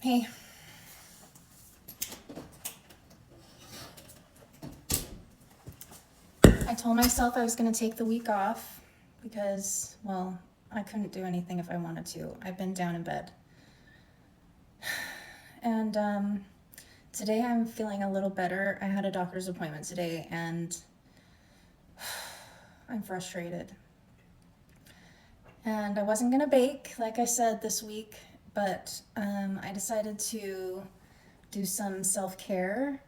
Hey. I told myself I was going to take the week off because, well, I couldn't do anything if I wanted to. I've been down in bed. And today I'm feeling a little better. I had a doctor's appointment today and I'm frustrated. And I wasn't going to bake, like I said, this week, but I decided to do some self-care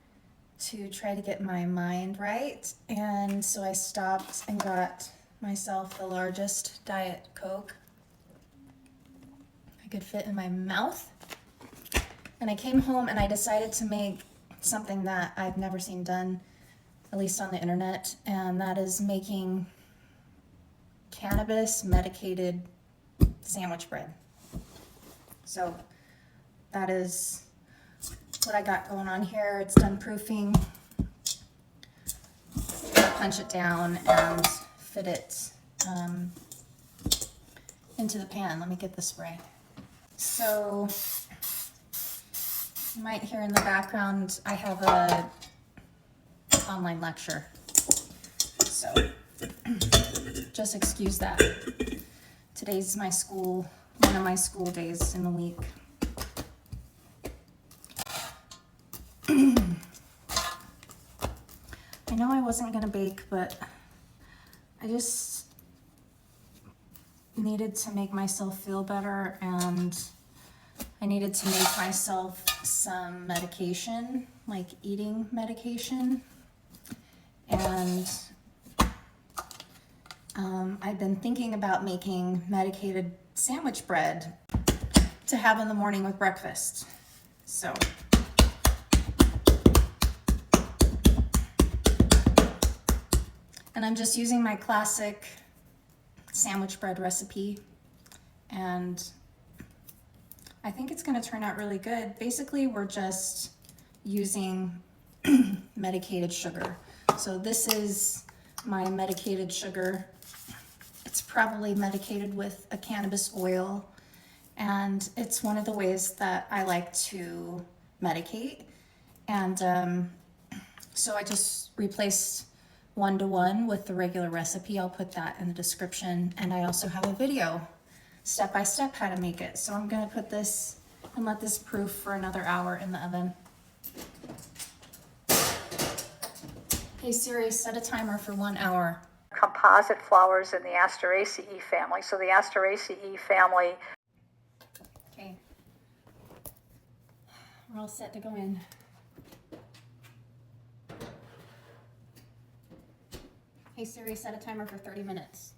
to try to get my mind right. And so I stopped and got myself the largest Diet Coke I could fit in my mouth. And I came home and I decided to make something that I've never seen done, at least on the internet, and that is making cannabis medicated sandwich bread. So that is what I got going on here. It's done proofing. Punch it down and fit it into the pan. Let me get the spray. So you might hear in the background I have a online lecture. So just excuse that. Today's my school, one of my school days in the week. I know I wasn't gonna bake, but I just needed to make myself feel better, and I needed to make myself some medication, like eating medication. And I've been thinking about making medicated sandwich bread to have in the morning with breakfast. So and I'm just using my classic sandwich bread recipe, and I think it's gonna turn out really good. Basically, we're just using medicated sugar. So this is my medicated sugar. It's probably medicated with a cannabis oil, and it's one of the ways that I like to medicate. And so I just replaced 1-to-1 with the regular recipe. I'll put that in the description, and I also have a video step by step how to make it. So I'm gonna put this and let this proof for another hour in the oven. Hey Siri, set a timer for 1 hour. Composite flowers in the Asteraceae family. So the Asteraceae family. Okay, we're all set to go in. Hey Siri, set a timer for 30 minutes.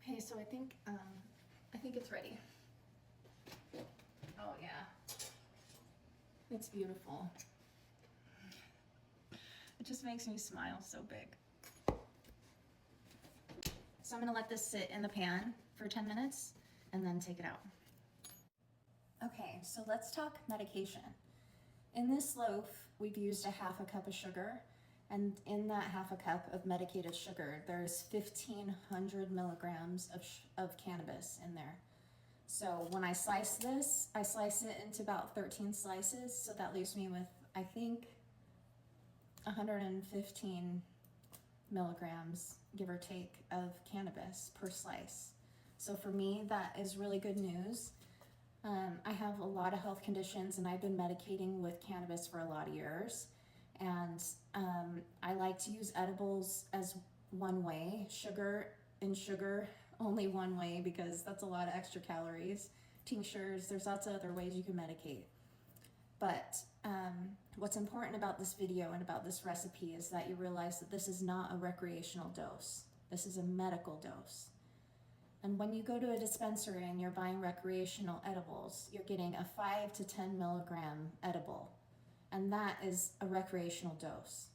Okay, so I think it's ready. Oh yeah, it's beautiful. It just makes me smile so big. So I'm gonna let this sit in the pan for 10 minutes and then take it out. Okay, so let's talk medication. In this loaf, we've used a 1/2 cup of sugar, and in that 1/2 cup of medicated sugar, there's 1,500 milligrams of cannabis in there. So when I slice this, I slice it into about 13 slices, so that leaves me with, I think, 115 milligrams, give or take, of cannabis per slice. So for me, that is really good news. I have a lot of health conditions, and I've been medicating with cannabis for a lot of years. And I like to use edibles as one way, sugar only one way, because that's a lot of extra calories. Tinctures, there's lots of other ways you can medicate. But what's important about this video and about this recipe is that you realize that this is not a recreational dose. This is a medical dose. And when you go to a dispensary and you're buying recreational edibles, you're getting a 5 to 10 milligram edible. And that is a recreational dose.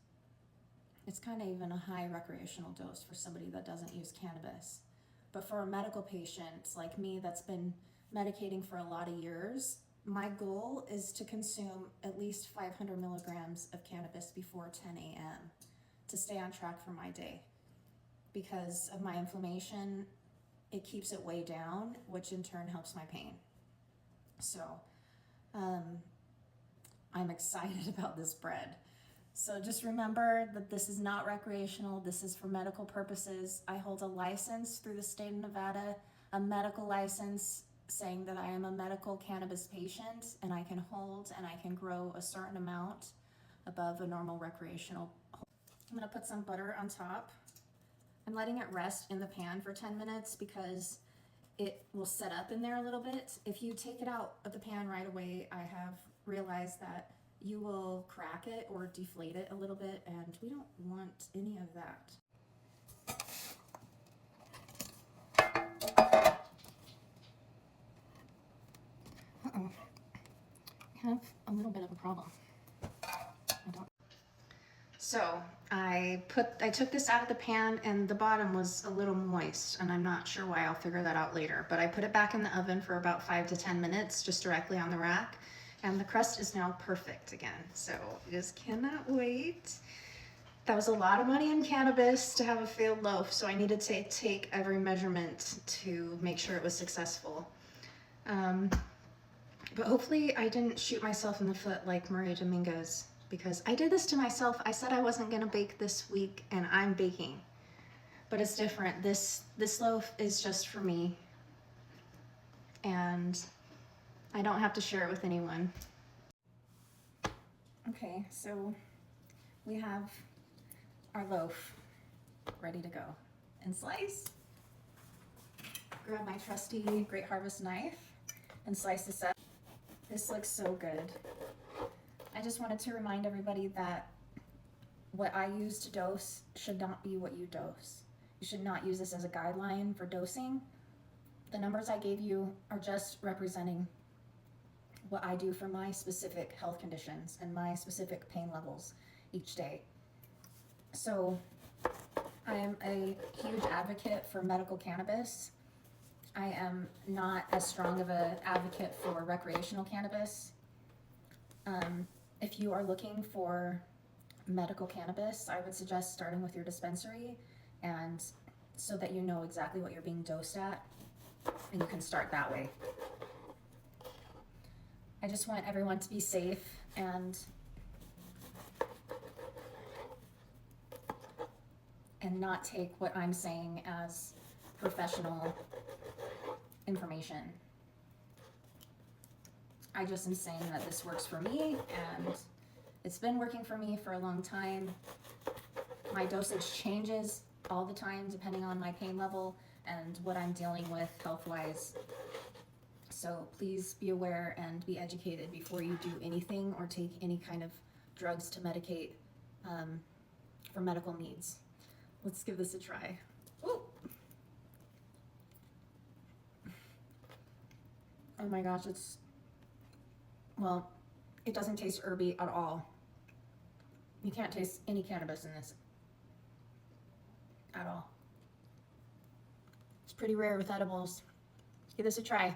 It's kind of even a high recreational dose for somebody that doesn't use cannabis. But for a medical patient like me that's been medicating for a lot of years, my goal is to consume at least 500 milligrams of cannabis before 10 a.m. to stay on track for my day. Because of my inflammation, it keeps it way down, which in turn helps my pain. So I'm excited about this bread. So just remember that this is not recreational. This is for medical purposes. I hold a license through the state of Nevada, a medical license saying that I am a medical cannabis patient, and I can hold and I can grow a certain amount above a normal recreational. I'm gonna put some butter on top. I'm letting it rest in the pan for 10 minutes because it will set up in there a little bit. If you take it out of the pan right away, I have realized that you will crack it or deflate it a little bit, and we don't want any of that. Uh-oh, I have a little bit of a problem. So I took this out of the pan and the bottom was a little moist, and I'm not sure why. I'll figure that out later. But I put it back in the oven for about 5 to 10 minutes, just directly on the rack. And the crust is now perfect again. So I just cannot wait. That was a lot of money in cannabis to have a failed loaf. So I needed to take every measurement to make sure it was successful. But hopefully I didn't shoot myself in the foot like Maria Dominguez, because I did this to myself. I said I wasn't gonna bake this week, and I'm baking. But it's different. This loaf is just for me, and I don't have to share it with anyone. Okay, so we have our loaf ready to go. And slice. Grab my trusty Great Harvest knife and slice this up. This looks so good. I just wanted to remind everybody that what I use to dose should not be what you dose. You should not use this as a guideline for dosing. The numbers I gave you are just representing what I do for my specific health conditions and my specific pain levels each day. So I am a huge advocate for medical cannabis. I am not as strong of an advocate for recreational cannabis. If you are looking for medical cannabis, I would suggest starting with your dispensary, and so that you know exactly what you're being dosed at, and you can start that way. I just want everyone to be safe and not take what I'm saying as professional information. I just am saying that this works for me, and it's been working for me for a long time. My dosage changes all the time depending on my pain level and what I'm dealing with health-wise. So please be aware and be educated before you do anything or take any kind of drugs to medicate for medical needs. Let's give this a try. Ooh. Oh my gosh, it doesn't taste herby at all. You can't taste any cannabis in this at all. It's pretty rare with edibles. Let's give this a try.